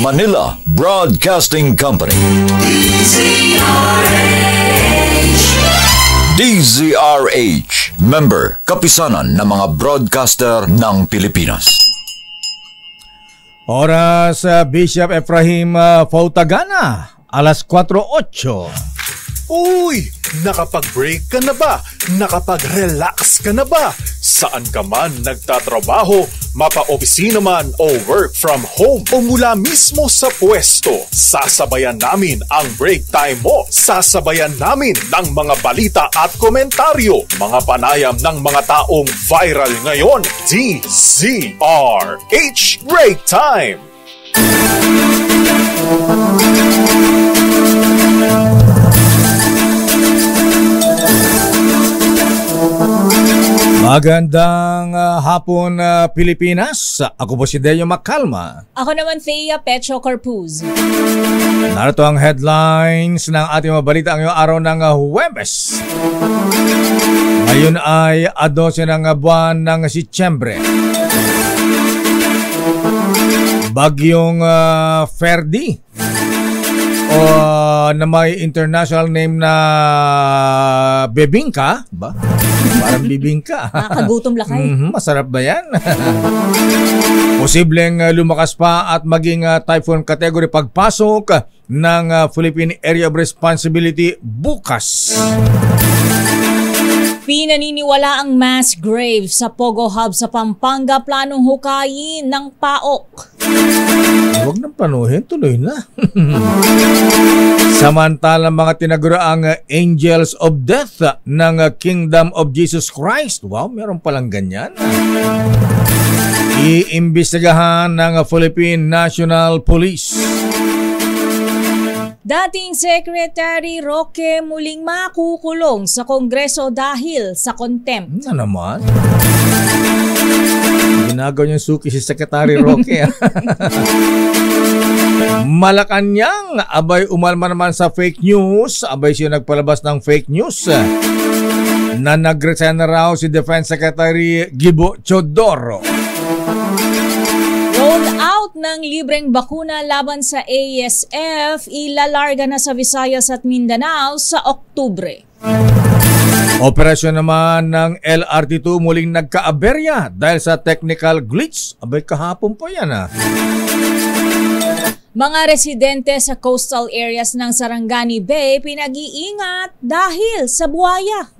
Manila Broadcasting Company. DZRH, member, kapisanan ng mga broadcaster ng Pilipinas. Oras Bishop Efraim Fautagana, alas 4:08. Uy! Nakapag-break ka na ba? Nakapag-relax ka na ba? Saan ka man nagtatrabaho, mapa-opisina man o work from home o mula mismo sa pwesto, sasabayan namin ang break time mo. Sasabayan namin ng mga balita at komentaryo, mga panayam ng mga taong viral ngayon. DZRH Break Time! Magandang hapon Pilipinas. Ako po si Deo Macalma. Ako naman Thea Pecho Corpuz. Narito ang headlines ng ating mga balita ngayong araw ng Huwebes. Ngayon ay 12 ng buwan ng Setyembre. Bagyong Ferdy o na may international name na Bebingka ba? Parang bibingka. Nakakagutom lakay. Masarap ba yan? Posibleng lumakas pa at maging typhoon category pagpasok ng Philippine Area of Responsibility bukas. Pinaniniwala ang mass grave sa Pogo Hub sa Pampanga, planong hukayin ng PAOK. Huwag nang planuhin, tuloy na. Samantalang mga tinaguraang Angels of Death ng Kingdom of Jesus Christ. Wow, meron palang ganyan. Iimbestigahan ng Philippine National Police. Dating Secretary Roque muling makukulong sa Kongreso dahil sa contempt. Ano naman? Ginagawa niyang suki si Secretary Roque. Malacanang, abay umalma naman sa fake news. Abay siya nagpalabas ng fake news na nag-resign na raw si Defense Secretary Gibo Chodoro. Roll out ng libreng bakuna laban sa ASF, ilalarga na sa Visayas at Mindanao sa Oktubre. Operasyon naman ng LRT2 muling nagka-aberya dahil sa technical glitch. Abay kahapon po yan Mga residente sa coastal areas ng Sarangani Bay pinag-iingat dahil sa buhaya.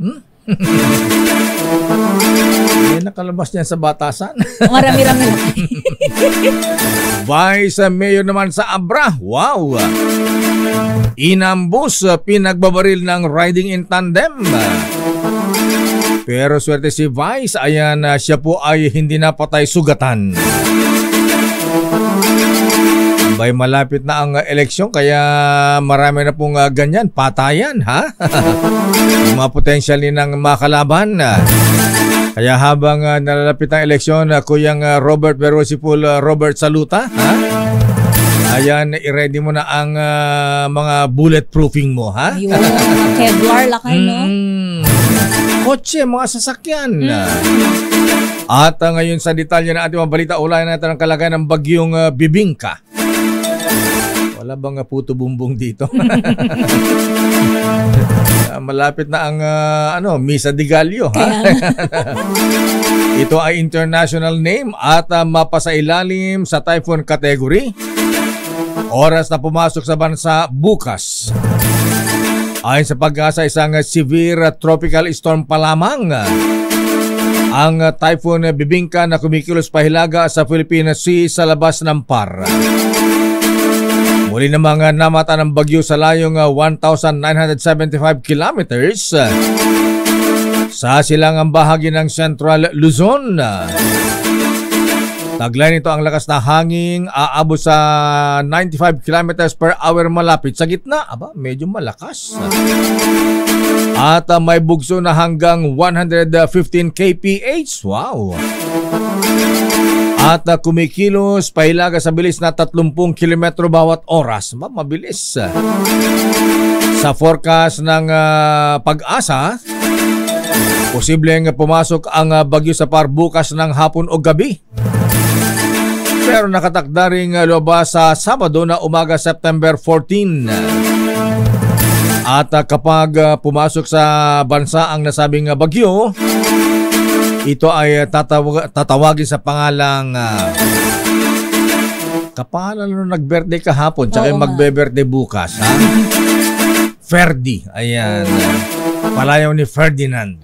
May nakalabas niyan sa batasan. Marami-rami na. Vice Mayor naman sa Abra. Wow! Inambus, pinagbabaril ng riding in tandem. Pero swerte si Vice, ayan, siya po ay hindi napatay sugatan. Bay malapit na ang eleksyon kaya marami na pong ganyan, patayan ha. Yung mga potensyal ng makalaban. Kaya habang nalalapit ang eleksyon, Kuyang Robert Verosipul Robert Saluta ha. Ayan, i-ready mo na ang mga bulletproofing mo ha. Ayun, Kevlar lakay no. Kotse, mga sasakyan. At ngayon sa detalye na ating mga balita, ulayan natin ang kalagayan ng bagyong Bibingka. Wala bang puto bumbong dito? Malapit na ang Misa de Gallo. Ha? Ito ay international name at mapasailalim sa typhoon category. Oras na pumasok sa bansa bukas. Ayon sa Pag-asa, isang severe tropical storm pa lamang ang typhoon Bibingka na kumikilos pahilaga sa Philippine Sea sa labas ng PAR. Muli namang namata ng bagyo sa layong 1,975 kilometers sa silangang bahagi ng Central Luzon. Taglay nito ang lakas na hangin, aabot sa 95 kilometers per hour malapit sa gitna. Aba, medyo malakas. At may bugso na hanggang 115 kph. Wow! At kumikilos pahilaga sa bilis na 30 km bawat oras. Mabilis. Sa forecast ng Pag-asa, posibleng pumasok ang bagyo sa PAR bukas ng hapon o gabi. Pero nakatakda ring lumabas sa Sabado na umaga September 14. At kapag pumasok sa bansa ang nasabing bagyo, ito ay tatawagin sa pangalang kapalan nung nag-birthday kahapon tsaka yung magbe-birthday bukas, ha? Ferdi. Ayan. Palayaw ni Ferdinand.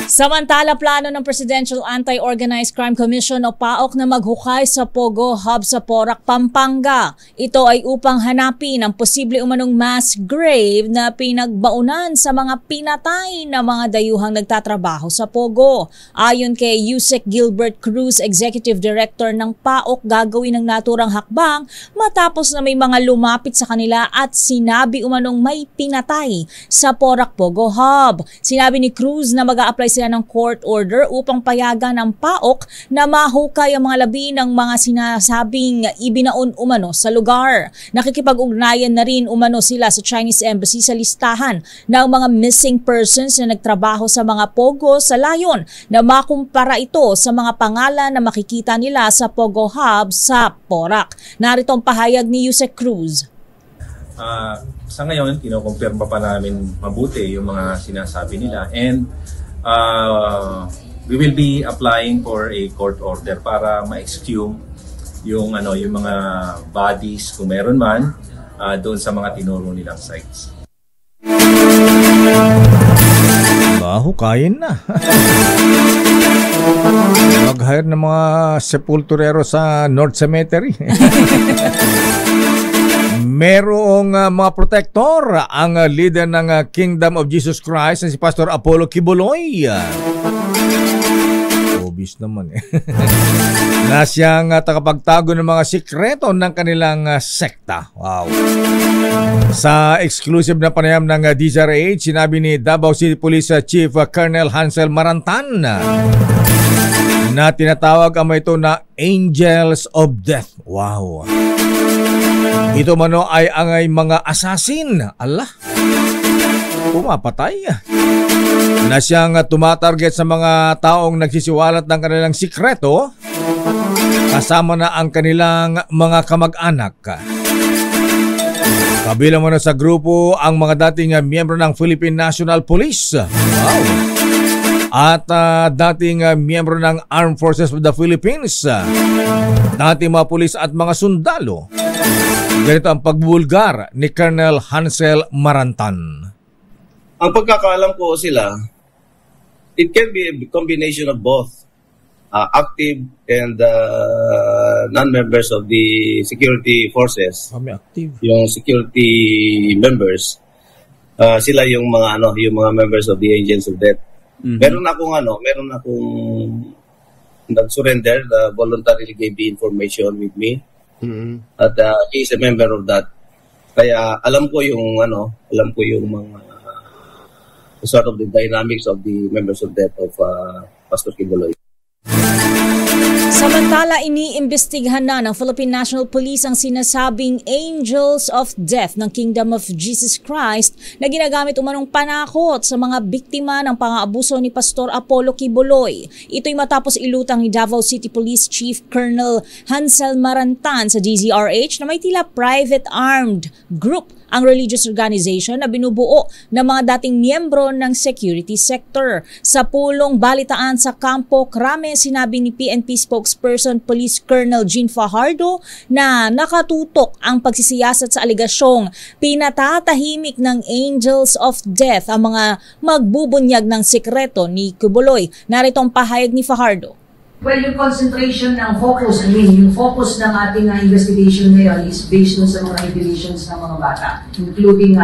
Samantala, plano ng Presidential Anti-Organized Crime Commission o PAOK na maghukay sa Pogo Hub sa Porac, Pampanga. Ito ay upang hanapin ang posible umanong mass grave na pinagbaunan sa mga pinatay na mga dayuhang nagtatrabaho sa Pogo. Ayon kay Yusek Gilbert Cruz, Executive Director ng PAOK, gagawin ng naturang hakbang matapos na may mga lumapit sa kanila at sinabi umanong may pinatay sa Porac Pogo Hub. Sinabi ni Cruz na mag-a-apply sila ng court order upang payagan ng PAOK na mahukay ang mga labi ng mga sinasabing ibinaon umano sa lugar. Nakikipag-ugnayan na rin umano sila sa Chinese Embassy sa listahan ng mga missing persons na nagtrabaho sa mga Pogo sa layon na makumpara ito sa mga pangalan na makikita nila sa Pogo Hub sa Porac. Narito ang pahayag ni Yusek Cruz. Sa ngayon, kinokompirma pa namin mabuti yung mga sinasabi nila, and we will be applying for a court order para ma-exhume yung mga bodies kung meron man doon sa mga tinuro nilang sites. Hukayin na. Mag-hire ng mga sepulturero sa North Cemetery. Merong mga protector ang leader ng Kingdom of Jesus Christ na si Pastor Apollo Kibuloy. Obvious naman na siyang tagapagtago ng mga sikreto ng kanilang sekta. Wow. Sa exclusive na panayam ng DZRH, sinabi ni Davao City Police Chief Colonel Hansel Marantan na tinatawag ang ito na Angels of Death. Wow. Ito mano ay mga assassin. Allah, pumapatay na siyang tumatarget sa mga taong nagsisiwalat ng kanilang sikreto, kasama na ang kanilang mga kamag-anak. Kabilang muna sa grupo ang mga dating miyembro ng Philippine National Police. Wow. At dating miyembro ng Armed Forces of the Philippines, dating mga pulis at mga sundalo. Ganito ang pagbulgar ni Colonel Hansel Marantan. Ang pagkakaalam ko sila, it can be a combination of both active and non-members of the security forces. Active. Yung security members, sila yung mga members of the Angels of Death. Mm-hmm. Meron akong nag-surrender, voluntarily gave the information with me. Mm-hmm. At he is a member of that. Kaya alam ko yung mga sort of the dynamics of the members of death of Pastor Kibuloy. Samantala, iniimbestigahan na ng Philippine National Police ang sinasabing Angels of Death ng Kingdom of Jesus Christ na ginagamit umanong panakot sa mga biktima ng pang-aabuso ni Pastor Apollo Kibuloy. Ito'y matapos ilutang ni Davao City Police Chief Colonel Hansel Marantan sa DZRH na may tila private armed group ang religious organization na binubuo ng mga dating miyembro ng security sector. Sa pulong balitaan sa Campo Crame, sinabi ni PNP spokesperson Police Colonel Jean Fajardo na nakatutok ang pagsisiyasat sa aligasyong pinatatahimik ng Angels of Death ang mga magbubunyag ng sikreto ni Kibuloy. Narito ang pahayag ni Fajardo. Well, yung concentration ng focus, yung focus ng ating investigation ngayon is based on sa mga revelations ng mga bata, including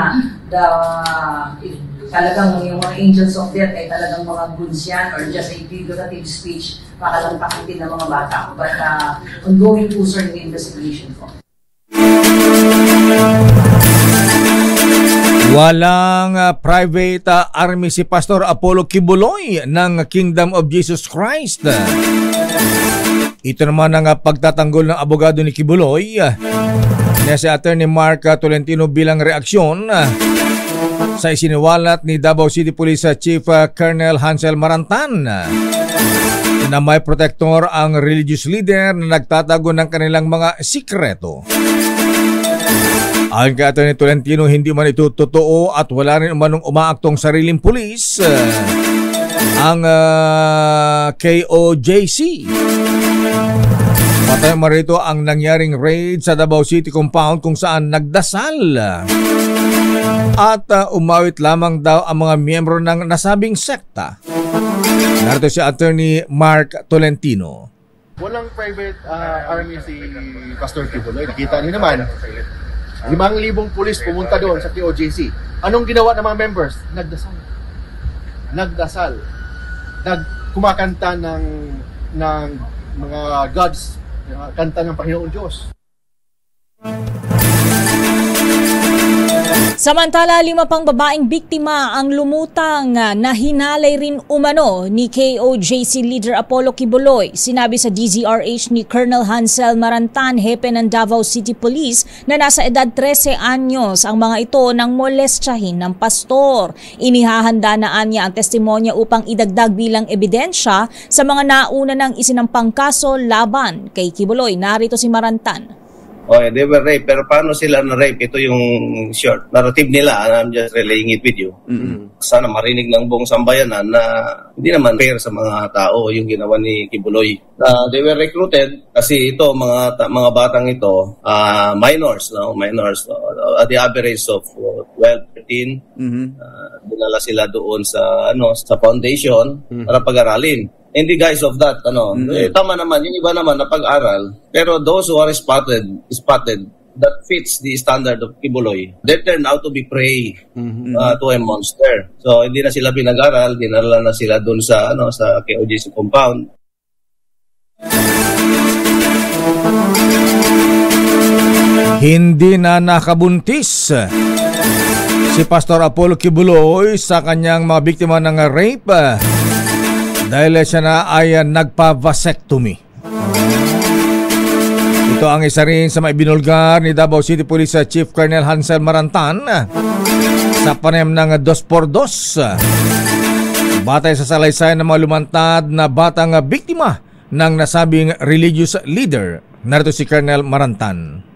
if talagang yung mga Angels of Death ay talagang mga goods yan or just a figurative speech, makalantakin din ng mga bata. But ongoing po sir yung investigation po. Walang private army si Pastor Apollo Kibuloy ng Kingdom of Jesus Christ. Ito naman ang pagtatanggol ng abogado ni Kibuloy na si Attorney Mark Tolentino bilang reaksyon sa isiniwalat ni Davao City Police Chief Colonel Hansel Marantan na may protektor ang religious leader na nagtatago ng kanilang mga sikreto. Ayon kay Atty. Tolentino, hindi man ito totoo at wala rin umanong umaaktong sariling pulis ang KOJC. Patay marito ang nangyaring raid sa Davao City compound kung saan nagdasal at umawit lamang daw ang mga miyembro ng nasabing sekta. Narito si Attorney Mark Tolentino. Walang private army si Pastor Kibuloy. Nakita niyo naman, 5,000 pulis pumunta doon sa KOJC. Anong ginawa ng mga members? Nagdasal. Kumakanta ng mga gods, kanta ng Panginoon Diyos. Samantala, 5 pang babaeng biktima ang lumutang na hinalay rin umano ni KOJC leader Apollo Kibuloy. Sinabi sa DZRH ni Colonel Hansel Marantan, hepe ng Davao City Police, na nasa edad 13 anyos ang mga ito nang molestyahin ng pastor. Inihahanda na anya ang testimonya upang idagdag bilang ebidensya sa mga nauna ng isinampang kaso laban kay Kibuloy. Narito si Marantan. Okay, they were raped. Pero paano sila na-rape? Ito yung short narrative nila. I'm just relaying it with you. Sana marinig ng buong sambayanan na hindi naman fair sa mga tao yung ginawa ni Kibuloy. They were recruited kasi ito, mga batang ito, minors. At the average of 12, 13. Dinala sila doon sa foundation para pag-aralin. Hindi guys of that, tama naman, yung iba naman na pag-aral. Pero those who are spotted that fits the standard of Kibuloy, they turn out to be prey to a monster. So hindi na sila pinag-aral, dinala na sila doon sa KOJC compound. Hindi na nakabuntis si Pastor Apollo Kibuloy sa kanyang mga biktima ng rape dahil siya na ay nagpa-vasectomy. Ito ang isa rin sa maibinulgar ni Davao City Police Chief Colonel Hansel Marantan sa panayam ng 2x2. Batay sa salaysay ng mga lumantad na batang biktima ng nasabing religious leader. Narito si Colonel Marantan.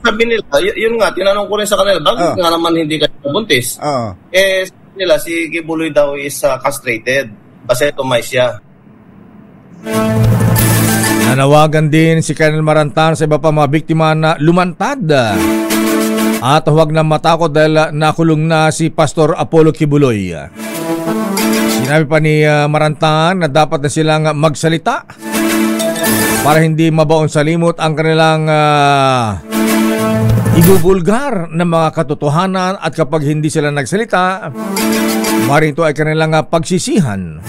Sabi nila, yun nga, tinanong ko rin sa kanila, bakit nga naman hindi kayo nabuntis? Sabi nila, si Kibuloy daw is castrated. Vasectomize siya. Nanawagan din si Colonel Marantan sa iba pa mga biktima na lumantad at huwag na matakot dahil nakulong na si Pastor Apollo Kibuloy. Sinabi pa ni Marantan na dapat na silang magsalita para hindi mabaon sa limot ang kanilang ibubulgar ng mga katotohanan, at kapag hindi sila nagsalita, maaaring ito ay kanilang pagsisihan.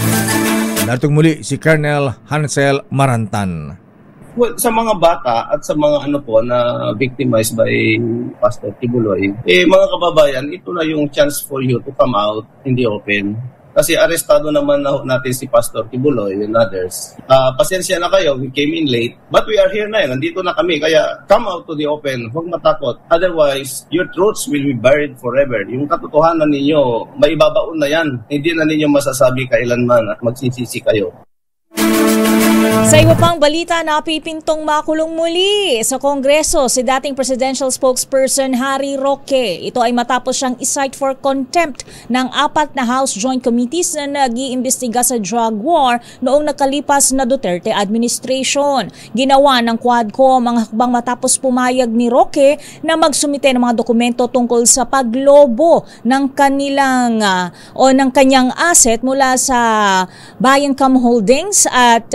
Datong muli si Colonel Hansel Marantan. Well, sa mga bata at sa mga na victimized by Pastor Kibuloy, mga kababayan, ito na yung chance for you to come out in the open. Kasi arestado naman natin si Pastor Kibuloy and others. Pasensya na kayo, we came in late, but we are here na nandito na kami, kaya come out to the open, huwag matakot. Otherwise, your truths will be buried forever. Yung katotohanan ninyo, may ibabaon na yan. Hindi na ninyo masasabi kailanman at magsisisi kayo. Sa iba pang balita, napipintong makulong muli sa Kongreso si dating presidential spokesperson Harry Roque. Ito ay matapos siyang isight for contempt ng 4 na House Joint Committees na nag-iimbestiga sa drug war noong nakalipas na Duterte administration. Ginawa ng Quadcom ang hakbang matapos pumayag ni Roque na magsumite ng mga dokumento tungkol sa paglobo ng ng kanyang asset mula sa Bayancam Holdings at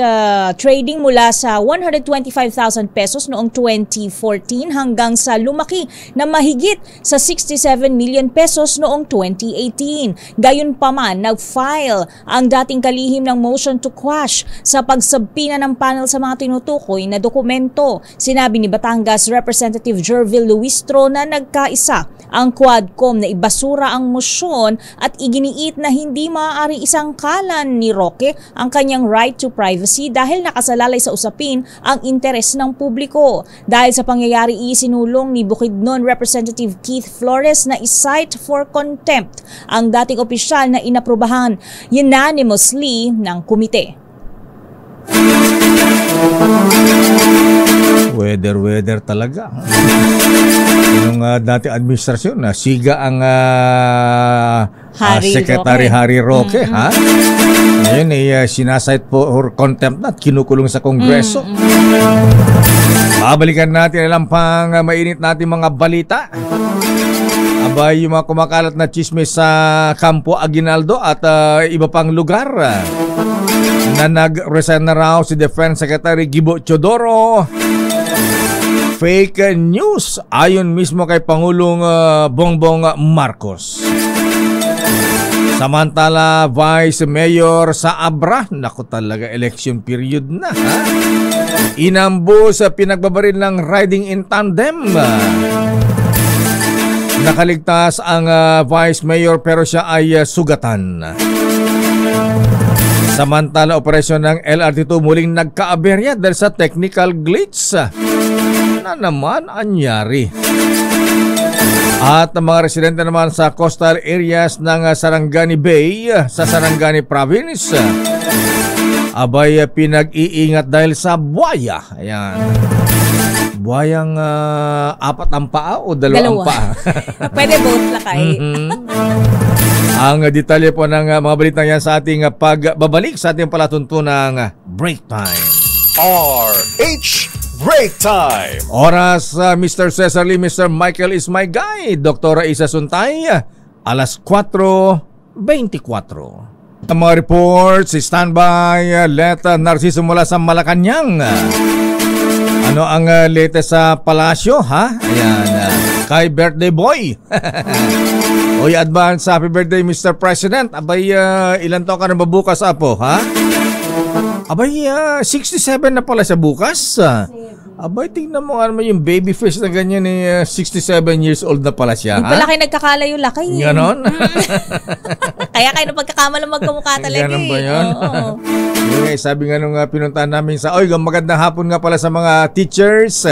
trading mula sa 125,000 pesos noong 2014 hanggang sa lumaki na mahigit sa 67 million pesos noong 2018. Gayunpaman, nag-file ang dating kalihim ng motion to quash sa pagsabpina ng panel sa mga tinutukoy na dokumento. Sinabi ni Batangas Representative Jervil Luistro na nagkaisa ang Quadcom na ibasura ang motion at iginiit na hindi maaari isangkalan ni Roque ang kanyang right to privacy dahil nakasalalay sa usapin ang interes ng publiko. Dahil sa pangyayari, isinulong ni Bukidnon Representative Keith Flores na isight for contempt ang dating opisyal na inaprubahan unanimously ng komite. Weather talaga. Yung dati administrasyon, siga ang Secretary Roque. Harry Roque, ha? Ngayon sinasite for contempt at kinukulong sa Kongreso. Babalikan natin ilang pang mainit natin mga balita. Abay, yung mga kumakalat na chismis sa Campo Aguinaldo at iba pang lugar na nag-resign na raw si Defense Secretary Gibo Teodoro. Fake news ayon mismo kay Pangulong Bongbong Marcos. Samantala, Vice Mayor sa Abra, naku talaga, election period na, ha? Inambo sa pinagbabaril ng riding in tandem. Nakaligtas ang Vice Mayor pero siya ay sugatan. Samantala, operasyon ng LRT2 muling nagkaaberya dahil sa technical glitch. Na naman anyari. At ang mga residente naman sa coastal areas ng Sarangani Bay sa Sarangani Province, abay pinag-iingat dahil sa buwaya. Ayan. Buwayang apat ang paa o dalawang paa? Pwede both lakay. Ang detalye po ng mga balita yan sa ating pagbabalik sa ating palatuntunang break time. RH Break Time! Oras, Mr. Cesar Lee, Mr. Michael is my guy. Dr. Isa Suntay, alas 4:24. Ang mga reports, standby, Leta Narciso mula sa Malacanang. Ano ang latest sa palasyo, ha? Ayan, kay birthday boy. Oy, advance happy birthday, Mr. President. Abay, ilan taon ka na ba bukas, apo, ha? Abay, 67 na pala siya bukas. Abay, tingnan mo ano yung baby face na ganyan 67 years old na pala siya. Hindi pala kayo nagkakalayo-lakay. Ganon? Kaya kayo na pagkakamalang magkamukha talaga. Ganon ba yun? Oo. Sabi nga nung pinuntahan namin sa, magandang hapon nga pala sa mga teachers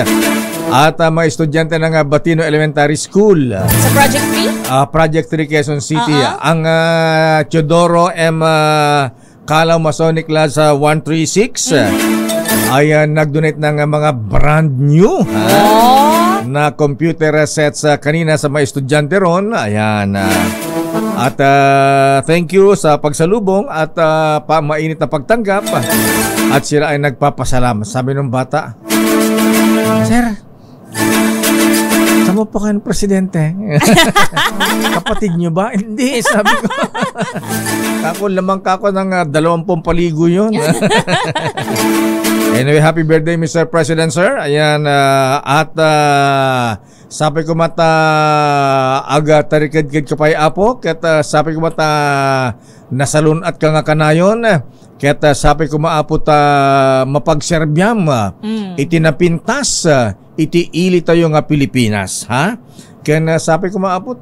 at mga estudyante ng Batino Elementary School. Sa Project 3? Project 3 Quezon City. Ang Teodoro M. Calaw Masonic Class 136 ay nag-donate ng mga brand new na computer sets kanina sa mga estudyante ron. Ayan. At thank you sa pagsalubong at mainit na pagtanggap. At sila ay nagpapasalamat. Sabi ng bata, Sir, sama po kayo ng presidente. Kapatid nyo ba? Hindi, sabi ko. Lamang kako ng 20 paligo yun. Anyway, happy birthday, Mr. President, sir. Ayan, at sabi ko mata aga tarikad-kid ka pa'y apo. Kaya sabi ko mata nasalun at ka nga kanayon. Kaya sabi ko maapot mapagserbyam. Itinapintas. Itiili tayo nga Pilipinas. Ha? Kaya sabi ko maapot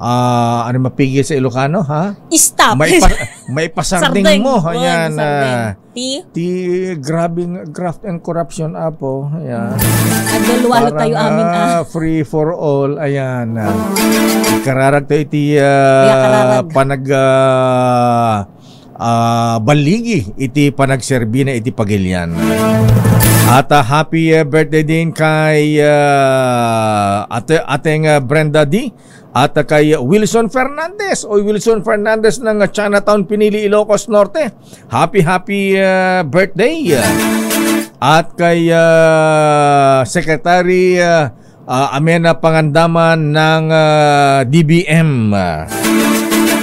ano mapigil sa Ilocano, ha? Stop. May pasarding mo. Ayan. Grabbing graft and corruption, apo. Ayan. Adulwalo tayo amin, free for all. Ayan. Kararag tayo iti panag baligi iti panagserbi na iti pagilyan. At happy birthday din kay ating Brenda D. At kay Wilson Fernandez o Wilson Fernandez ng Chinatown, Pinili, Ilocos Norte. Happy birthday. At kay Secretary Amena Pangandaman ng DBM.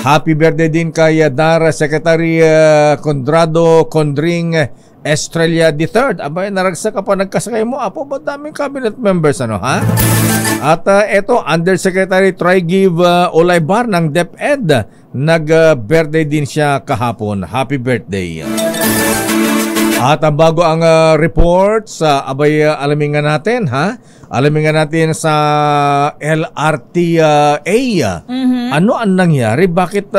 Happy birthday din kay Dara Secretary Condrado Condring Estrella III. Abay, naragsa ka pa nagkasakay mo. Apo, ba daming cabinet members, ano, ha? At eto, Undersecretary Trigiv Olaybar ng DepEd. Nag-birthday din siya kahapon. Happy birthday. At bago ang reports, abay, alamin nga natin, ha? Alamin nga natin sa LRTA. Ano ang nangyari? Bakit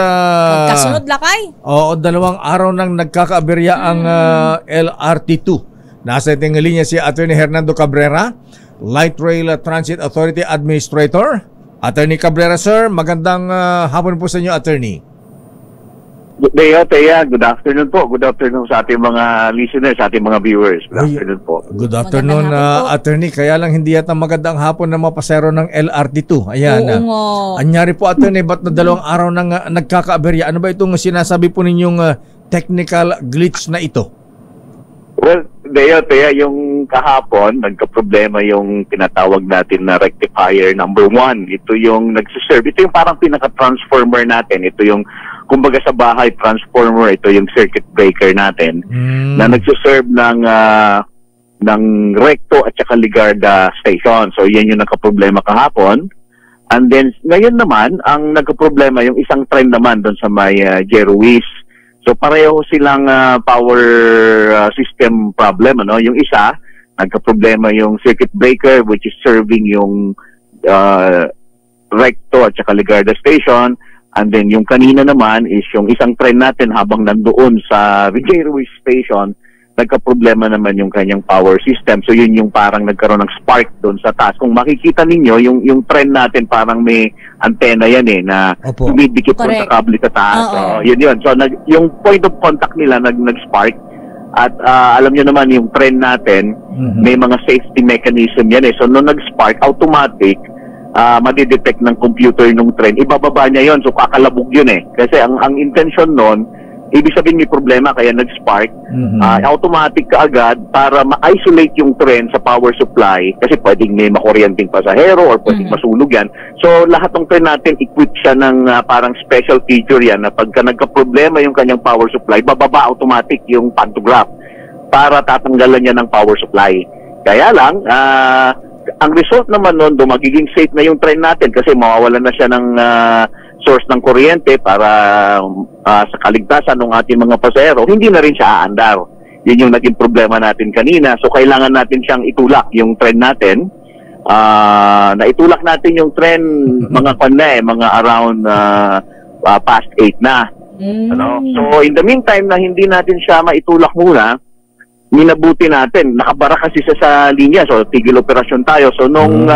kasunod lakay? Oo, 2 araw nang nagkakaaberya ang LRT2. Nasa ating linya si Attorney Hernando Cabrera, Light Rail Transit Authority Administrator. Attorney Cabrera, sir, magandang hapon po sa inyo, Attorney. Thea, good afternoon po. Good afternoon sa ating mga listeners, sa ating mga viewers. Good afternoon po. Good afternoon, attorney. Kaya lang hindi yata magandang hapon na mapasero ng LRT2. Ayan. Anyari po, attorney, ba't na 2 araw nang nagkakaaberya? Ano ba itong sinasabi po ninyong technical glitch na ito? Well, Thea, yung kahapon, nagka-problema yung tinatawag natin na rectifier number 1. Ito yung nagsiserve. Ito yung parang pinaka-transformer natin. Ito yung, kumbaga sa bahay, transformer. Ito yung circuit breaker natin na nagsiserve ng recto at saka Ligarda station. So, yan yung nagka-problema kahapon. And then, ngayon naman, ang nagka-problema yung isang trend naman doon sa may Jeruis. So pareho silang power system problem, ano? Yung isa, nagka-problema yung circuit breaker which is serving yung recto at saka Ligarda station. And then yung kanina naman is yung isang train natin habang nandoon sa Jeruis station, nagka-problema naman yung kanyang power system. So yun yung parang nagkaroon ng spark doon sa taas. Kung makikita ninyo, yung trend natin parang may antena yan na dumidikit doon sa kable sa taas. So, yun. So yung point of contact nila nag-spark. At alam nyo naman yung trend natin, may mga safety mechanism yan So nung nag-spark, automatic, madidetect ng computer nung trend. Ibababa niya yon, so kakalabog yun Kasi ang intention nun, ibig sabihin may problema kaya nag-spark, automatic kaagad para ma-isolate yung trend sa power supply kasi pwedeng may makuryenteng pasahero or pwedeng masunog yan. So lahat ng trend natin equipped siya ng parang special feature yan na pagka nagka-problema yung kanyang power supply, bababa automatic yung pantograph para tatanggalan niya ng power supply. Kaya lang, ang result naman nun, magiging safe na yung trend natin kasi mawawalan na siya ng source ng kuryente para sa kaligtasan ng ating mga pasahero, hindi na rin siya aandar. Yun yung naging problema natin kanina. So, kailangan natin siyang itulak yung trend natin. Naitulak natin yung trend mga around past 8 na. Ano? So, in the meantime na hindi natin siya maitulak muna, minabuti natin. Nakabara kasi sa linya. So, tigil operasyon tayo. So, nung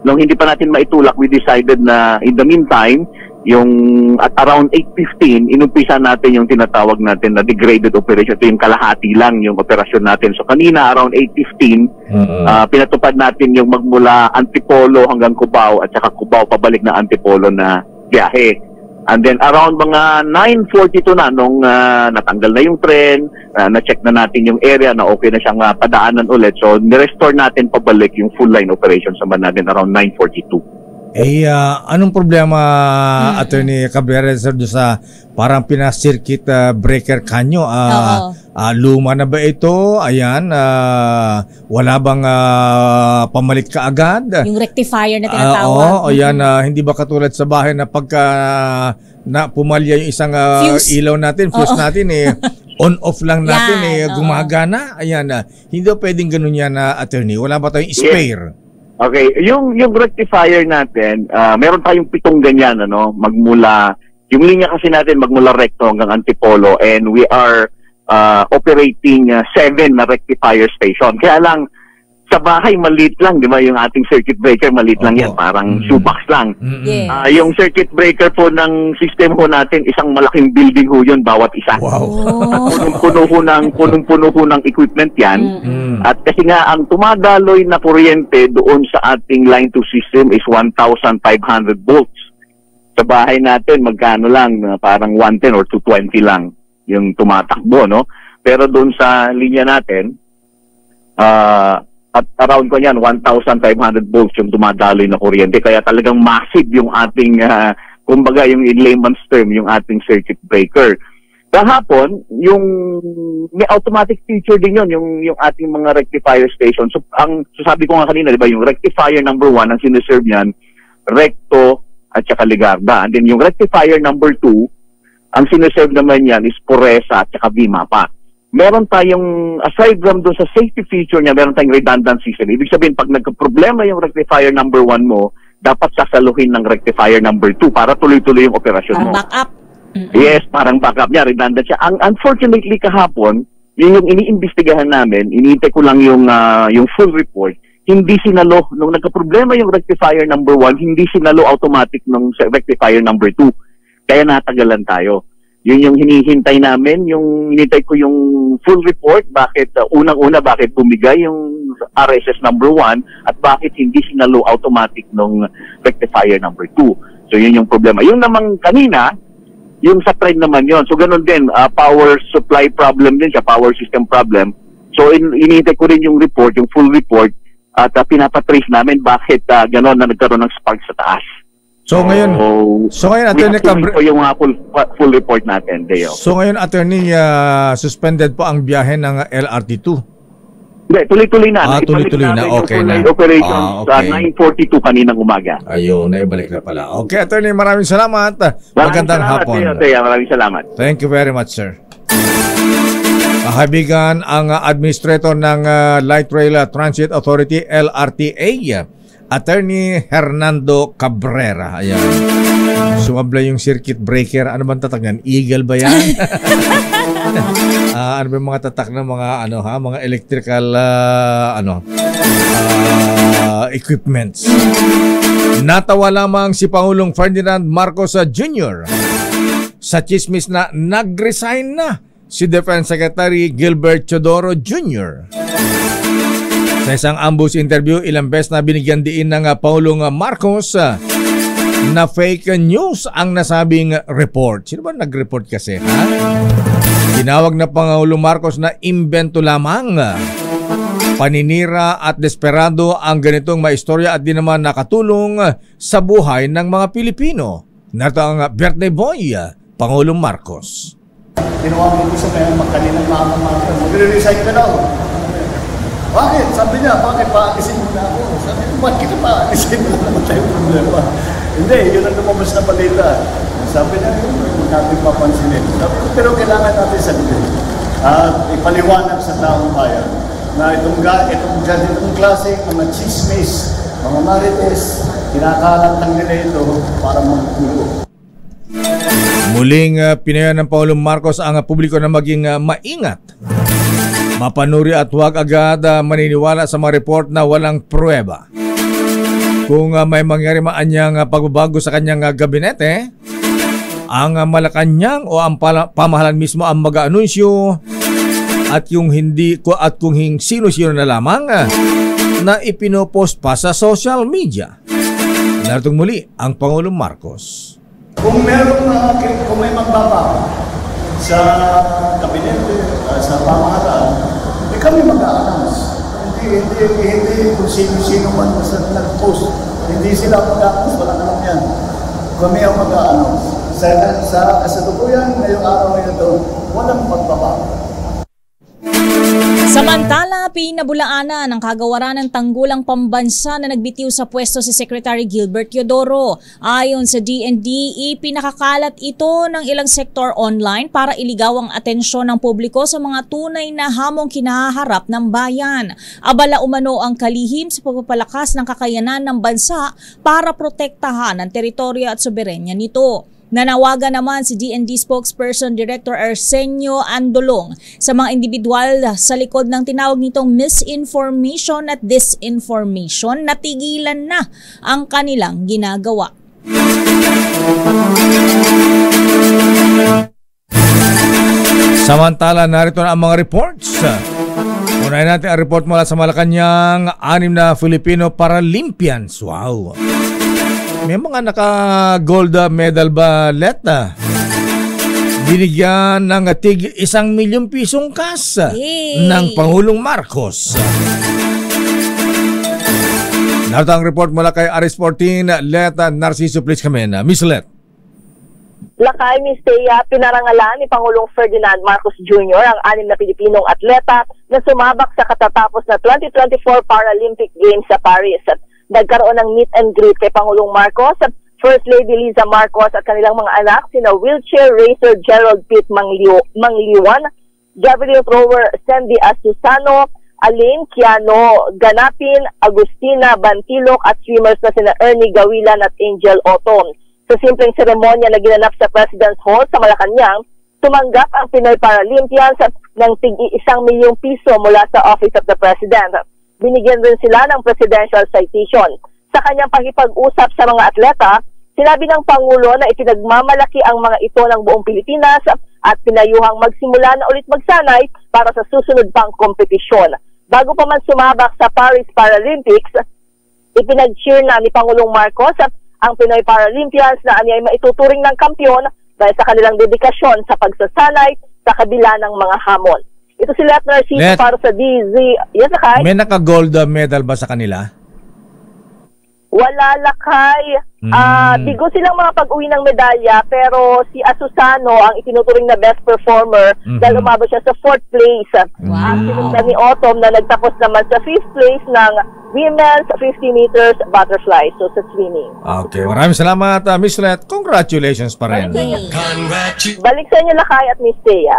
hindi pa natin maitulak, we decided na in the meantime, yung at around 8:15, inumpisa natin yung tinatawag natin na degraded operation. Ito yung kalahati lang yung operasyon natin. So kanina around 8:15, pinatupad natin yung magmula Antipolo hanggang Cubao at saka Cubao pabalik na Antipolo na biyahe. And then around mga 9:42 na nung natanggal na yung tren, na-check na natin yung area na okay na siyang padaanan ulit. So ni-restore natin pabalik yung full line operation sa natin around 9:42. Anong problema, Attorney Cabrera, sir, sa parang pinaka-circuit breaker kanyo? Luma na ba ito? Ayan, wala bang pamalit ka agad? Yung rectifier na tinatawag. Ayan, hindi ba katulad sa bahay na pagka pumalya yung isang ilaw natin, fuse natin on-off lang natin gumagana? Ayan, hindi ba pwedeng ganun yan, Attorney? Wala ba tayong spare? Okay, yung rectifier natin, meron tayong 7 ganyan, magmula, yung linya kasi natin magmula recto hanggang Antipolo, and we are operating 7 na rectifier station. Kaya lang, sa bahay, maliit lang, di ba? Yung ating circuit breaker, maliit lang yan, parang shoebox lang. Yung circuit breaker po ng system po natin, isang malaking building ho yun, bawat isa. At punong-puno ho ng equipment yan. At kasi nga, ang tumadaloy na kuryente doon sa ating line to system is 1,500 volts. Sa bahay natin, magkano lang, parang 110 or 220 lang yung tumatakbo, no? Pero doon sa linya natin, at around ko yan, 1,500 volts yung dumadaloy na kuryente. Kaya talagang massive yung ating, kumbaga yung in layman's term, yung ating circuit breaker. Kahapon, yung may automatic feature din yun, yung ating mga rectifier station. So, sabi ko nga kanina, di ba, yung rectifier number 1, ang siniserve niyan, recto at saka Ligarda. And then yung rectifier number 2, ang siniserve naman yan is Puresa at saka Vimapa. Meron tayong, aside from doon sa safety feature niya, meron tayong redundant system. Ibig sabihin, pag nagka-problema yung rectifier number 1 mo, dapat sasaluhin ng rectifier number 2 para tuloy-tuloy yung operasyon mo. Backup. Yes, parang backup niya, redundant siya. Unfortunately, kahapon, yun yung iniimbestigahan namin, iniintay ko lang yung full report, hindi sinalo, nung nagka-problema yung rectifier number 1, hindi sinalo automatic nung rectifier number 2. Kaya natagalan tayo. Yun yung hinihintay namin, hinihintay ko yung full report, bakit unang-una bakit bumigay yung RSS number 1 at bakit hindi sinalo automatic nung rectifier number 2. So yun yung problema. Yung namang kanina, yung sa trend naman yun. So ganun din, power supply problem din siya, power system problem. So hinihintay ko rin yung report, yung full report, at pinapatrace namin bakit ganun na nagkaroon ng spark sa taas. So ngayon Attorney Cabrera, yung full report natin, Deo. So ngayon Attorney, suspended po ang biyahe ng LRT2. Hindi, tuloy-tuloy na. Tuloy-tuloy na. Okay na. Operations sa 9:42 kaninang umaga. Ayun, naibalik na pala. Okay, Attorney, maraming salamat. Magandang hapon. Maraming salamat. Thank you very much, sir. Kaibigan, ang administrator ng Light Rail Transit Authority, LRTA, Attorney Hernando Cabrera. Ayan. Sumabla yung circuit breaker. Ano bang tatak yan? Eagle ba yan? Ano ba yung mga tatak ng mga mga electrical equipments? Natawa lamang si Pangulong Ferdinand Marcos Jr. sa chismis na nag-resign na si Defense Secretary Gilbert Teodoro Jr. Sa isang ambush interview, ilang beses na binigyan diin ng Pangulong Marcos na fake news ang nasabing report. Sino ba nag-report kasi? Tinawag na Pangulong Marcos na imbento lamang. Paninira at desperado ang ganitong maistorya at di naman nakatulong sa buhay ng mga Pilipino. Narito ang birthday boy, Pangulong Marcos. Tinawag ko sa kanya magkaninang mga mag-resign ka daw. Bakit? Sabi niya, bakit paalisin mo na ako? Sabi ko, bakit paalisin mo na naman tayong problema? Hindi, yun ang lumabas na balita. Sabi niya, yun, huwag natin papansinin. Sabi ko, pero kailangan natin sabihin. At ipaliwanag sa taong bayan na itong klase, mga chismis, mga marites, kinakalat lang nila ito para magpulo. Muling pinayagan ng Pangulong Marcos ang publiko na maging maingat. Mapanuri at huwag agad maniniwala sa mga report na walang pruweba. Kung may mangyari maanyang pagbabago sa kanyang gabinete, ang Malacanang o ang pamahalaan mismo ang mag-anunsyo at kung sino-sino na lamang na ipinopost pa sa social media. Naritong muli ang Pangulong Marcos. Kung may magbabago sa kabinete, sa pamahalaan, kami mag-a-announce. Hindi kung sino-sino man sa nag-post. Hindi sila mag-a-announce, walang alam yan. Kami ang mag-a-announce. Sa kasalukuyan, ngayong araw na ito, walang magbabago. Samantala, pinabulaanan ng kagawaran ng tanggulang pambansa na nagbitiw sa pwesto si Secretary Gilbert Teodoro. Ayon sa DND, ipinakakalat ito ng ilang sektor online para iligaw ang atensyon ng publiko sa mga tunay na hamong kinaharap ng bayan. Abala umano ang kalihim sa pagpapalakas ng kakayanan ng bansa para protektahan ang teritoryo at soberenya nito. Nanawagan naman si DND spokesperson Director Arsenio Andolong sa mga individual sa likod ng tinawag nitong misinformation at disinformation na tigilan na ang kanilang ginagawa. Samantala, narito na ang mga reports. Unahin natin ang report mula sa Malacanang, 6 na Filipino Paralympians. Wow! May mga naka-gold medal ba, Leta? Binigyan ng tig 1 milyong pisong cash ng Pangulong Marcos. Narito ang report mula kay Aris14, Leta Narciso. Please come in. Miss Let. Lakay, Miss Thea, pinarangalan ni Pangulong Ferdinand Marcos Jr. ang 6 na Pilipinong atleta na sumabak sa katatapos na 2024 Paralympic Games sa Paris. Nagkaroon ng meet and greet kay Pangulong Marcos, First Lady Liza Marcos at kanilang mga anak, sina wheelchair racer Gerald Pitt Mangliwan, Gabriel thrower Sandy Asusano, Aline Kiano Ganapin, Agustina Bantilok at swimmers na sina Ernie Gawilan at Angel Oton. Sa simpleng seremonya na ginanap sa President's Hall sa Malacanang, tumanggap ang Pinoy Paralympians ng tig-1 milyong piso mula sa Office of the President. Binigyan rin sila ng presidential citation. Sa kanyang pakipag-usap sa mga atleta, Sinabi ng Pangulo na ipinagmamalaki ang mga ito ng buong Pilipinas at pinayuhang magsimula na ulit magsanay para sa susunod pang kompetisyon. Bago pa man sumabak sa Paris Paralympics, ipinag-cheer na ni Pangulong Marcos ang Pinoy Paralympians na ay maituturing ng kampiyon dahil sa kanilang dedikasyon sa pagsasanay sa kabila ng mga hamon. Ito si Let Narciso para sa DZ. Yes, Lakay? May naka-gold medal ba sa kanila? Wala, Lakay. Bigo silang mga pag-uwi ng medalya, pero si Asusano ang itinuturing na best performer dahil umabot siya sa 4th place. Ang sinundan ni Autumn na nagtapos naman sa 5th place ng women's 50 meters butterfly, so sa swimming. Okay, maraming salamat, Miss Let. Congratulations pa rin. Balik sa inyo, Lakay at Miss Thea.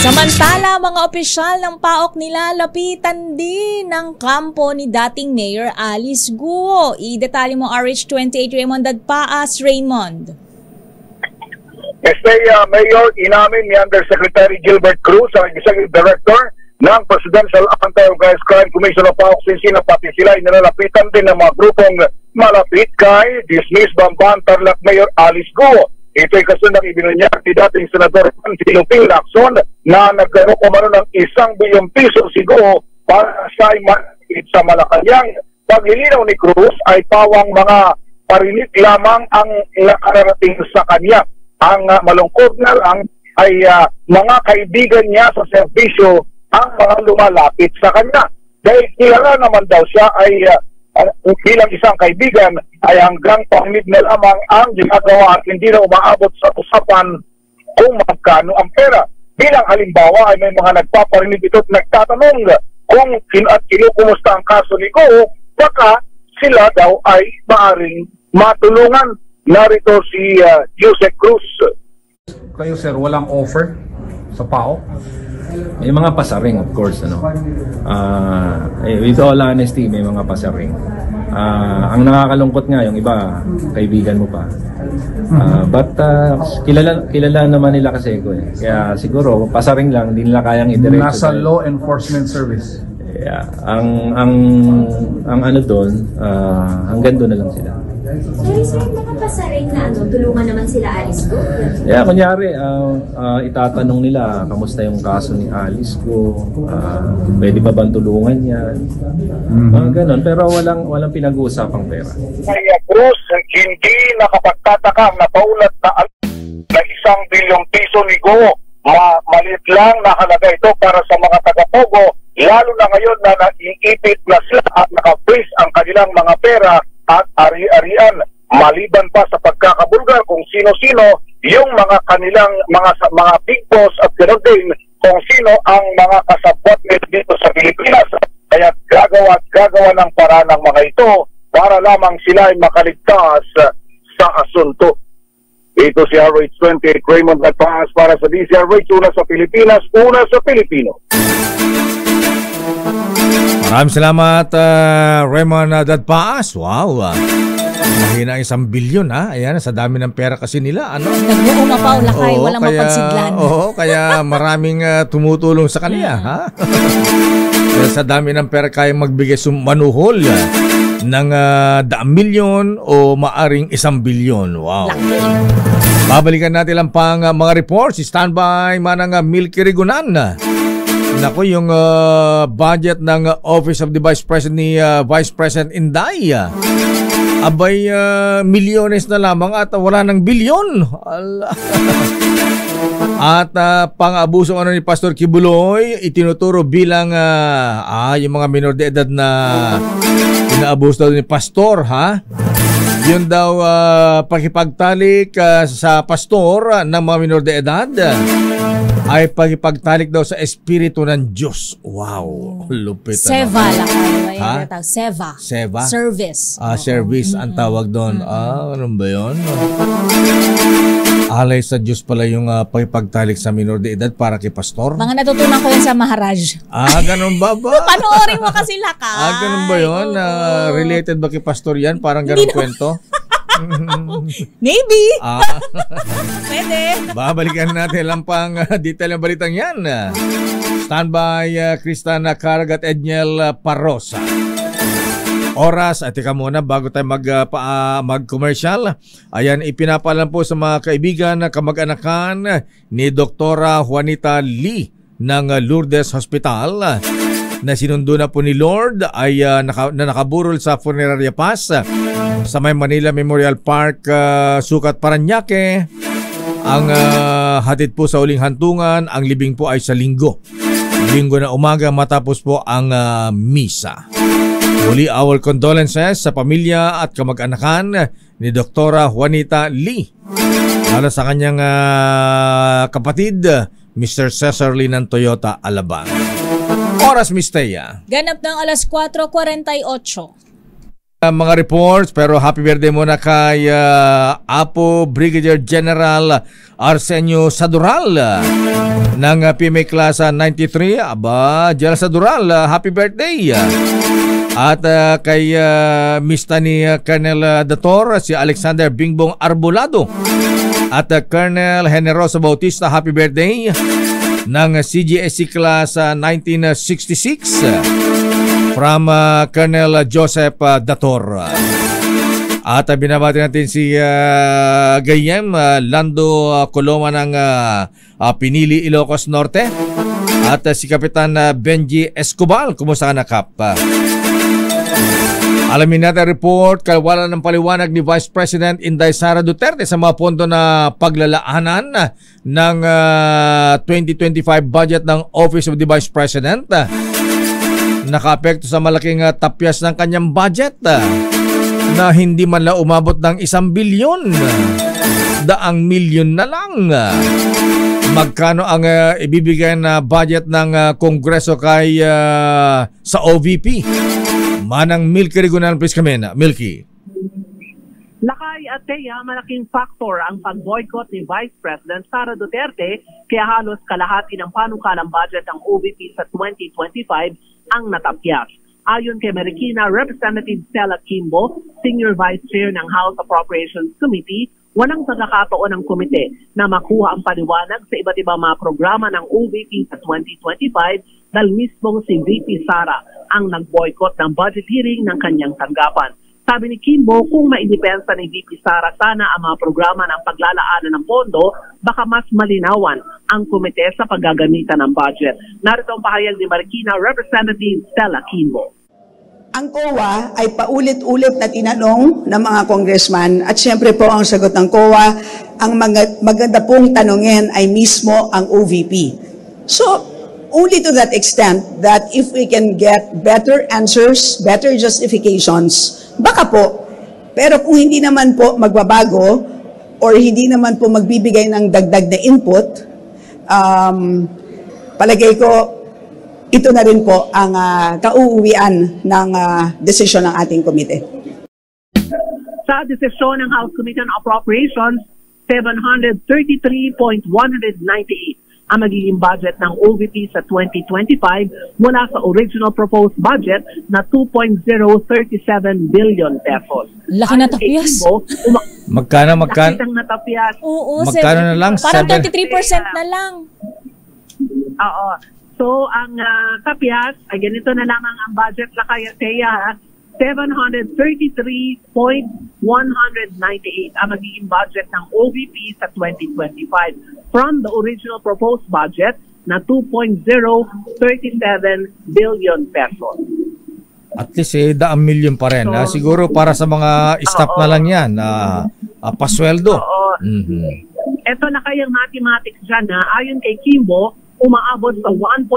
Samantala, mga opisyal ng PAOK nilalapitan din ng kampo ni dating Mayor Alice Guo. Detalye mo RH28 Raymond Dadpaas. Raymond. Mayor, inamin ni Undersecretary Gilbert Cruz, ang Executive Director ng Presidential Anti-Organized Crime Commission of PAOK Sinsi na pati sila ay nilalapitan din ng mga grupong malapit kay dismissed Bamban Tarlac Mayor Alice Guo. Ito'y kasunod ng ibinunyag ni dating Senador Ping Lacson na nagkaroon kumano ng 1 bilyong piso si Guo para siya ay malapit sa Malacanang. Paglilinaw ni Cruz ay pawang mga parinig lamang ang nakararating sa kanya. Ang malungkot na lang ay mga kaibigan niya sa serbisyo ang mga lumalapit sa kanya. Dahil kilala naman daw siya ay bilang isang kaibigan ay hanggang pangit na lamang ang ginagawa at hindi na umaabot sa usapan kung magkano ang pera. Bilang halimbawa ay may mga nagpaparinig ito at nagtatanong kung kinukumusta ang kaso ni Guo, baka sila daw ay maaring matulungan. Narito si Jose Cruz. Kayo sir, walang offer sa PAOK? May mga pasaring, of course. With all honesty, may mga pasaring. Ang nakakalungkot nga, yung iba, kaibigan mo pa. But kilala naman nila kasi ko eh. Kaya siguro, pasaring lang, hindi nila kayang idiretso. Nasa law enforcement service. Yeah, ang ano doon, hanggang doon na lang sila. Sir, mga pasaring na tulungan naman sila Alice Guo? Yeah, kunyari, itatanong nila, kamusta yung kaso ni Alice Guo? Pwede ba bang tulungan yan? Ganon, pero walang pinag-uusapang pera. Kaya Cruz, hindi nakapagtataka na paulat na 1 bilyong piso ni Guo. Maliit lang nakalaga ito para sa mga taga-Pogo, lalo na ngayon na naiipit na sila at naka-freeze ang kanilang mga pera at ari-arian, maliban pa sa pagkakabulgar kung sino-sino yung mga kanilang mga big boss at ganoon din kung sino ang mga kasabwat dito sa Pilipinas. Kaya gagawa ng paraan ng mga ito para lamang sila ay makaligtas sa asunto. Ito si RH28 Raymond Dadpaas para sa DZRH, una sa Pilipinas, una sa Pilipino. Maraming salamat, Raymond Dadpaas. Wow, mahina 1 bilyon ha. Ayan, sa dami ng pera kasi nila. Nag-uumapaw Lakay, walang mapagsidlan. Oo, kaya maraming tumutulong sa kanya. Ha? Kaya sa dami ng pera kaya magbigay manuhol ng 1 milyon o maaring 1 bilyon. Wow. Babalikan natin lang pang mga reports. Standby manang Milky Rigunan. Nako, yung budget ng Office of the Vice President ni Vice President Inday. Abay, milyones na lamang at wala ng bilyon. At pang-abuso ni Pastor Kibuloy, itinuturo bilang yung mga minor de edad na inaabuso daw ni Pastor, ha? Yun daw pakipagtalik sa pastor ng mga minor de edad ay pakipagtalik daw sa espiritu ng Diyos. Wow, lupit. Seva Lakay. Seva. Service. Service ang tawag doon. Ano ba yun? Alay sa Diyos pala yung pakipagtalik sa minor de edad para kay pastor. Mga natutunan ko yan sa Maharaj. Ganun ba? Panoorin mo kasi Lakay. Ganun ba yun? Related ba kay pastor yan? Parang ganun kwento? Maybe. Pwede. Babalikan natin lang pang detail ng balitang yan. Standby Cristana Carg at Edniel Parrosa. oras. At teka muna, bago tayo mag-commercial, ayan, ipinapalan po sa mga kaibigan na kamag-anakan ni Dr. Juanita Lee ng Lourdes Hospital na sinundo na po ni Lord ay nakaburol sa Funeraria Pass sa May Manila Memorial Park, Sukat, Parañaque. Ang hatid po sa uling hantungan, ang libing po ay sa Linggo na umaga matapos po ang misa. Muli, our condolences sa pamilya at kamag-anakan ni Dr. Juanita Lee, lalo sa kanyang kapatid, Mr. Cesar Lee ng Toyota Alabang. Oras, Miss Thea. Ganap ng alas 4:48. Mga reports, pero happy birthday muna kay Apo Brigadier General Arsenio Sadural ng PMA Class 93. Aba, General Sadural, happy birthday! At kay Mista ni Colonel Dator, si Alexander Bingbong Arbolado. At Colonel Generoso Bautista, happy birthday ng CGSC Class 1966 from Colonel Joseph Dator. At binabati natin si Gayem Lando Coloma ng Pinili, Ilocos Norte. At si Kapitan Benji Escobar, kumusta ka na, Kap? Alamin natin report, kawalan ng paliwanag ni Vice President Inday Sara Duterte sa mga pondo na paglalaanan ng 2025 budget ng Office of the Vice President. Nakaapekto sa malaking tapyas ng kanyang budget na hindi man lang umabot ng 1 bilyon, 100 milyon na lang. Magkano ang ibibigay na budget ng Kongreso kay sa OVP? Manang Milky Regunan, please come in. Milky. Lakay at Thea, malaking factor ang pag-boycott ni Vice President Sara Duterte, kaya halos kalahati ng panukalang budget ng OVP sa 2025 ang natapyas. Ayon kay Marikina Representative Stella Kimbo, Senior Vice Chair ng House Appropriations Committee, walang pagkakataon ng komite na makuha ang paliwanag sa iba't ibang mga programa ng OVP sa 2025 dahil mismong si VP Sara ang nag-boycott ng budget hearing ng kanyang tanggapan. Sabi ni Kimbo, kung maidepensa ni VP Sara sana ang mga programa ng paglalaanan ng pondo, baka mas malinawan ang komite sa paggagamitan ng budget. Narito ang pahayag ni Marikina Representative Stella Kimbo. Ang COA ay paulit-ulit na tinanong ng mga congressman at siyempre po ang sagot ng COA, ang maganda pong tanongin ay mismo ang OVP. So, only to that extent that if we can get better answers, better justifications, baka po. Pero kung hindi naman po magbabago or hindi naman po magbibigay ng dagdag na input, palagay ko ito na rin po ang kauuwian ng desisyon ng ating komite. Sa desisyon ng House Committee on Appropriations, 733.198 ang magiging budget ng OVP sa 2025 mula sa original proposed budget na 2.037 billion pesos. Laki na tapyas. Magkano? Natapyas. Oo, magkano na lang? Parang 33% na lang. Oo. So, ang tapyas, ay ganito na lamang ang budget na kaya Thea, 733.198 ang magiging budget ng OVP sa 2025 from the original proposed budget na 2.037 billion pesos. At least 100 milyon pa rin. So, siguro para sa mga staff na lang yan, pasweldo. Ito na kayang mathematics dyan na ayon kay Kimbo, umaabot sa 1.29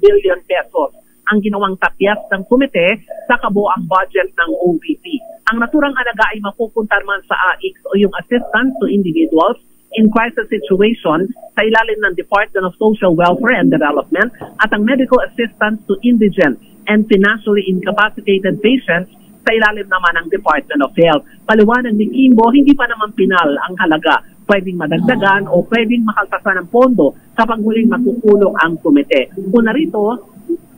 billion pesos ang ginawang tapyas ng komite sa kabuang budget ng OVP. Ang naturang alaga ay mapupunta naman sa AIX o yung Assistance to Individuals in Crisis Situation sa ilalim ng Department of Social Welfare and Development at ang Medical Assistance to Indigent and Financially Incapacitated Patients sa ilalim naman ng Department of Health. Paliwanag ni Kimbo, hindi pa naman pinal ang halaga. Pwedeng madagdagan o pwedeng makaltasan ng pondo kapag muling magkukulong ang komite. Una rito,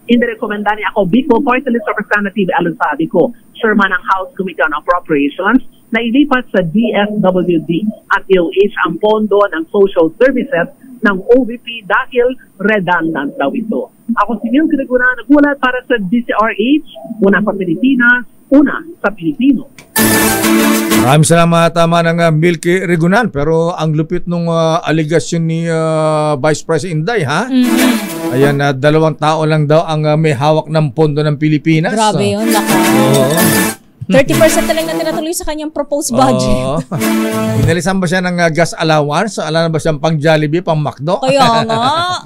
indirekomenda niya ako, Bicol Party List Representative Alan Sabico, Chairman ng House Committee on Appropriations, na ilipat sa DSWD at DOH ang pondo ng social services ng OVP dahil redundant daw ito. Ako si Neil Gregorio, nagulat para sa DCRH, una sa Pilipinas, una sa Pilipino. Maraming salamat ng Milky Regunan, pero ang lupit nung aligasyon ni Vice President Inday, ha? Ayan, 2 tao lang daw ang may hawak ng pondo ng Pilipinas. Grabe yun, laka. 30% na lang na tinatuloy sa kanyang proposed budget. Inalisan ba siya ng gas allowance? Alam ba siyang pang Jollibee, pang McDo? Kaya nga.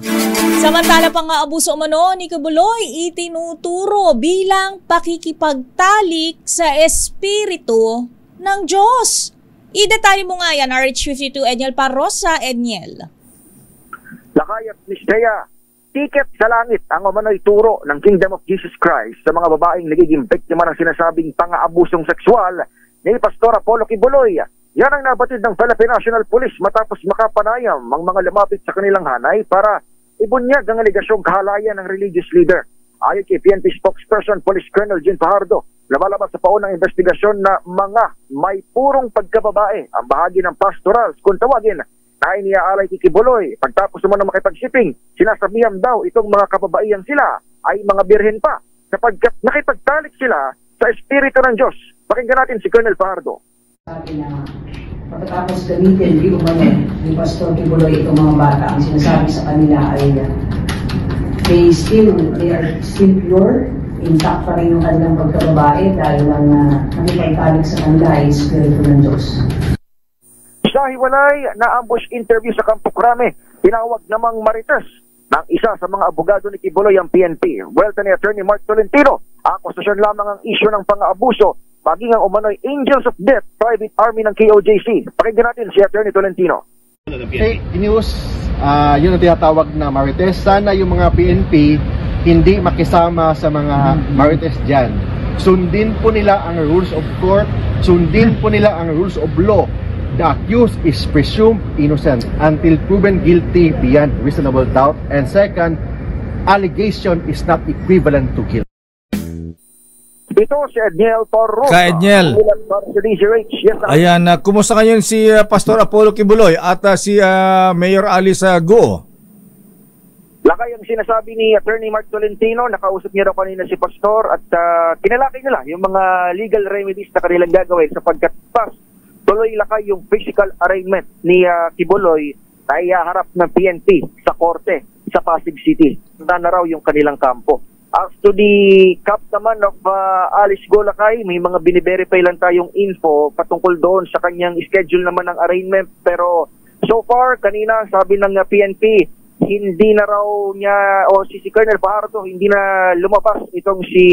Samantala pang abuso umano ni Kibuloy, itinuturo bilang pakikipagtalik sa espiritu ng Diyos. Idetali mo nga yan, RH52 Edniel Parrosa. Edniel. Lakay at Mistea, tiket sa langit ang umano'y turo ng Kingdom of Jesus Christ sa mga babaeng nagiging biktima ng sinasabing pang-aabusong sexual ni Pastor Apollo Kibuloy. Yan ang nabatid ng Philippine National Police matapos makapanayam ang mga lumapit sa kanilang hanay para ibunyag ang aligasyong kahalayan ng religious leader. Ayon kay PNP spokesperson Police Colonel Jean Fajardo, lumalabas sa paunang investigasyon na mga may purong pagkababae ang bahagi ng pastorals kung tawagin na iniaalay kay Kibuloy. Pagtapos naman ng makipag-shipping, sinasabihan daw itong mga kababaihan sila ay mga birhen pa sapagkat nakipagtalik sila sa espiritu ng Diyos. Pakinggan natin si Colonel Fajardo. Sabi na pagkatapos gamitin di umano ni Pastor Kibuloy itong mga bata, ang sinasabi sa kanila ay they are still pure, intact pa rin yung kanilang pagkababae dahil lang nakipagtalik sa kanila ay espiritu ng Diyos. Sa hiwalay na ambush interview sa Campo Crame, tinawag namang marites ng isa sa mga abogado ni Kibuloy ang PNP. Welta ni Attorney Mark Tolentino, akusasyon lamang ang isyu ng pang-aabuso, maging ang umano'y Angels of Death, private army ng KOJC. Pakinggan natin si Attorney Tolentino. Fake news, yun ang tinatawag na marites. Sana yung mga PNP hindi makisama sa mga marites dyan. Sundin po nila ang rules of court, sundin po nila ang rules of law. The accused is presumed innocent until proven guilty beyond reasonable doubt. And second, allegation is not equivalent to guilt. Ito si Edniel Parrosa. Ka Edniel. Ayan, kumusta ngayon si Pastor Apollo Kibuloy at si Mayor Alice Guo? Lakay ang sinasabi ni Attorney Mark Tolentino, nakausap niya raw kanina si Pastor at kinalaki nila yung mga legal remedies na kanilang gagawin sapagkat tuloy lakay yung physical arraignment ni Kibuloy na ihaharap ng PNP sa korte sa Pasig City. Na raw yung kanilang kampo. As to the cap naman of Alice Guo Lakay, may mga biniverify lang tayong info patungkol doon sa kanyang schedule naman ng arraignment. Pero so far, kanina sabi ng PNP, hindi na raw niya, o si Colonel Fajardo, hindi na lumabas itong si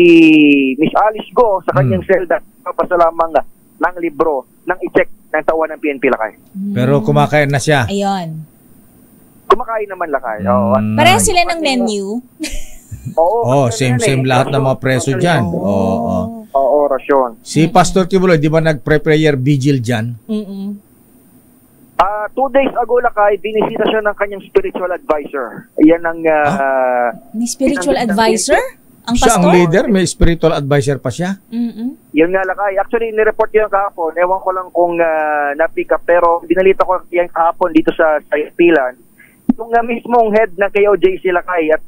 Miss Alice Guo sa kanyang selda. Papasalamang ng libro ng i-check ng tawan ng PNP Lakay. Pero kumakain na siya. Ayun. Kumakain naman Lakay. Pareho sila ng menu. Oo, same lahat ng mga preso dyan. Oo, rasyon. Si Pastor Kibuloy, di ba nag-prayer vigil dyan? 2 days ago Lakay, binisita siya ng kanyang spiritual advisor. Yan ang... Ni spiritual advisor? Ang siya ang leader, may spiritual advisor pa siya. Yun nga Lakay. Actually, nireport yun kahapon. Ewan ko lang kung na-pick up. Pero binalita ko yan kahapon dito sa Pilan. Yung mismong head ng KOJC Lakay at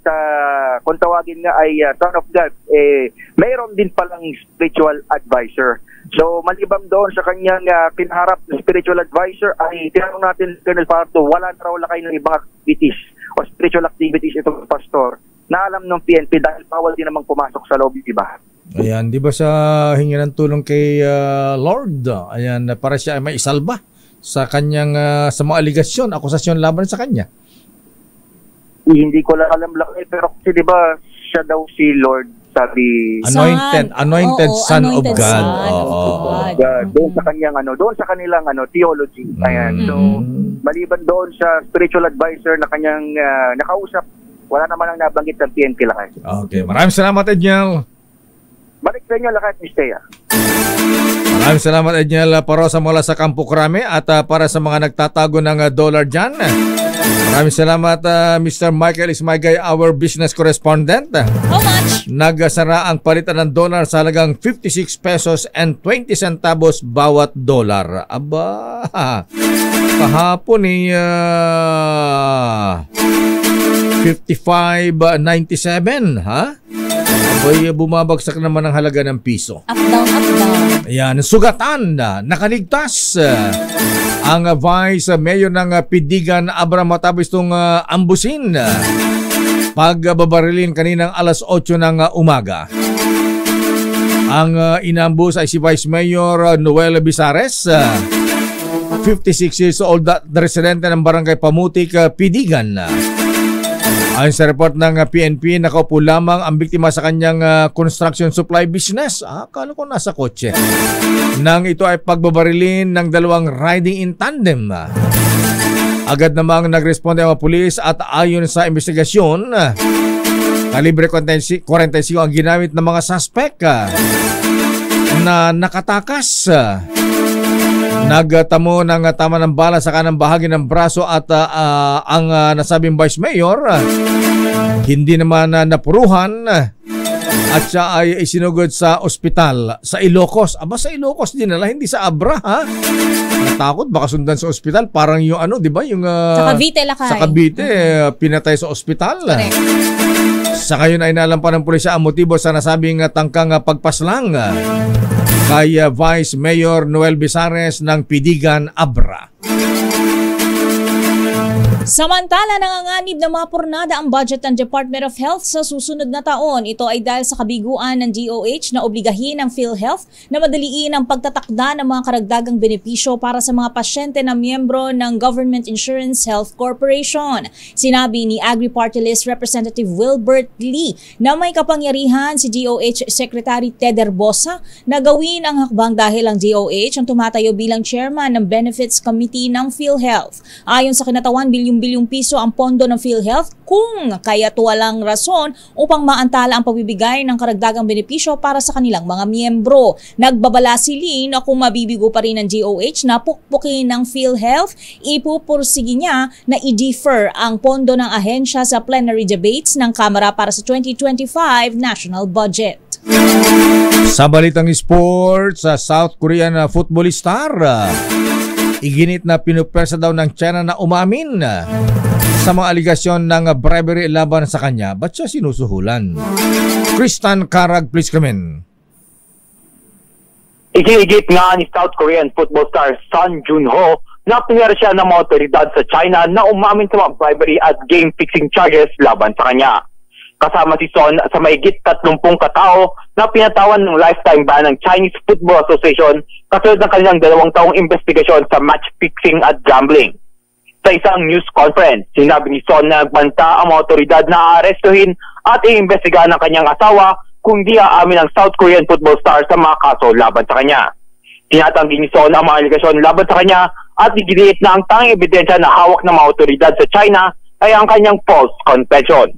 kung tawagin nga ay Son of God, mayroon din palang spiritual advisor. So malibang doon sa kanyang pinaharap na spiritual advisor ay tinanong natin Colonel Fajardo, wala na raw Lakay ng ibang activities o spiritual activities itong pastor na alam ng PNP dahil bawal din namang pumasok sa loob, di ba? Ayan, di ba sa hingi ng tulong kay Lord, ayan, para siya ay maisalba sa kanyang sa mga aligasyon, akusasyon laban sa kanya? Hindi ko lang alam Lakay, pero kasi di ba siya daw si Lord, sabi anointed son of God. Doon sa kanyang doon sa kanilang theology. Ayan. So maliban doon sa spiritual advisor na kanyang nakausap, wala naman ang nabanggit ng PNP Lakay. Okay, maraming salamat Edniel. Balik sa inyo Lakay at Mistea. Maraming salamat Edniel Parrosa mula sa Campo Crame at para sa mga nagtatago ng dollar dyan, Maraming salamat, Mr. Michael Ismaygay, our business correspondent. How much? Nagsara ang palitan ng dolar sa halagang 56 pesos and 20 centavos bawat dolar. Aba, kahapon 55.97, ha? Abay, bumabagsak naman ang halaga ng piso. Up, down, up, down. Ayan, sugatan na nakaligtas ang Vice Mayor ng Pidigan, Abra, matapos itong ambusin pagbabarilin kaninang alas 8 ng umaga. Ang inambus ay si Vice Mayor Noel Bizares, 56 years old, residente ng Barangay Pamutik, Pidigan. Ayon sa report ng PNP, nakaupo lamang ang biktima sa kanyang construction supply business. Akala ko nasa kotse. Nang ito ay pagbabarilin ng dalawang riding in tandem. Agad namang nagresponde ang mga pulis at ayon sa investigasyon, kalibre 45 ang ginamit ng mga suspect na nakatakas. Nagtamo ng tama ng bala sa kanang bahagi ng braso at ang nasabing Vice Mayor hindi naman napuruhan at siya ay isinugod sa ospital sa Ilocos. Aba, sa Ilocos dinala, hindi sa Abra, ha? Natakot baka sundan sa ospital, parang yung ano, 'di ba, yung sa Cavite, Lakay. Sa Cavite, pinatay sa ospital. Correct. Sa ngayon ay nalampan ng pulisya ang motibo sa nasabing tangkang pagpaslang kay Vice Mayor Noel Bizares ng Pidigan, Abra. Samantala, nanganganib na mapurnada ang budget ng Department of Health sa susunod na taon. Ito ay dahil sa kabiguan ng DOH na obligahin ang PhilHealth na madaliin ang pagtatakda ng mga karagdagang benepisyo para sa mga pasyente na miyembro ng Government Insurance Health Corporation. Sinabi ni Agri-Party List Representative Wilbert Lee na may kapangyarihan si DOH Secretary Ted Herbosa na gawin ang hakbang dahil ang DOH ang tumatayo bilang chairman ng Benefits Committee ng PhilHealth. Ayon sa kinatawan, bilyong piso ang pondo ng PhilHealth kung kaya't walang rason upang maantala ang pagbibigay ng karagdagang benepisyo para sa kanilang mga miyembro. Nagbabala si Lee na kung mabibigo pa rin ng DOH na pukpukin ng PhilHealth, ipupursige niya na i-defer ang pondo ng ahensya sa plenary debates ng Kamara para sa 2025 national budget. Sa balitang sports, sa South Korean football star, iginit na pinupersa daw ng China na umamin sa mga aligasyon ng bribery laban sa kanya. Ba't siya sinusuhulan? Kristan Karag, please come in. Igigit nga ni South Korean football star Son Jun-ho na pinira siya ng mga otoridad sa China na umamin sa mga bribery at game-fixing charges laban sa kanya. Kasama si Son sa mahigit 30 katao na pinatawan ng lifetime ban ng Chinese Football Association kasunod ng kanilang 2 taong investigasyon sa match-fixing at gambling. Sa isang news conference, sinabi ni Son na nagbanta ang mga otoridad na aarestuhin at iimbestigahan ng kanyang asawa kung di aamin ang South Korean football star sa mga kaso laban sa kanya. Tinatanggi ni Son ang mga aligasyon laban sa kanya at iginiit na ang tanging ebidensya na hawak ng mga otoridad sa China ay ang kanyang false confession.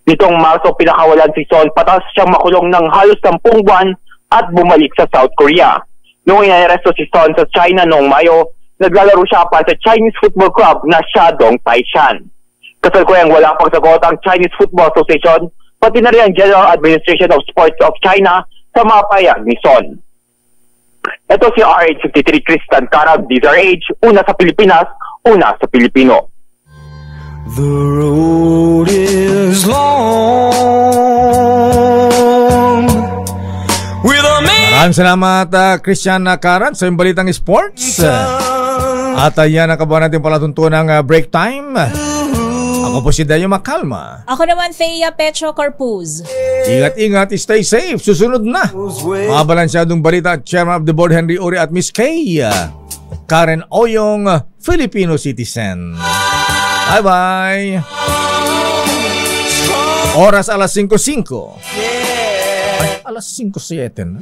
Nitong Marso, pinakawalan si Son patas siyang makulong ng halos 10 buwan at bumalik sa South Korea. Noong inaresto si Son sa China noong Mayo, naglalaro siya para sa Chinese Football Club na Shandong Taishan. Kasalukuyang wala pang sagot ang Chinese Football Association, pati na rin ang General Administration of Sports of China sa mga payag ni Son. Ito si RH53 Kristan Karag, DZRH, una sa Pilipinas, una sa Pilipino. The road is long with a man. Maraming salamat, Christian Karan, sa yung balitang sports. At yan ang kabuhan natin palatuntunan ng break time. Ako po si Dayo Makalma. Ako naman, Thea Petro Corpuz. Ingat-ingat, stay safe. Susunod na mga balansyadong balita at Chairman of the Board Henry Uri at Miss Kay Karen Oyong, Filipino citizen. Bye-bye. Oras alas 5:05. Ay, alas 5:07 na.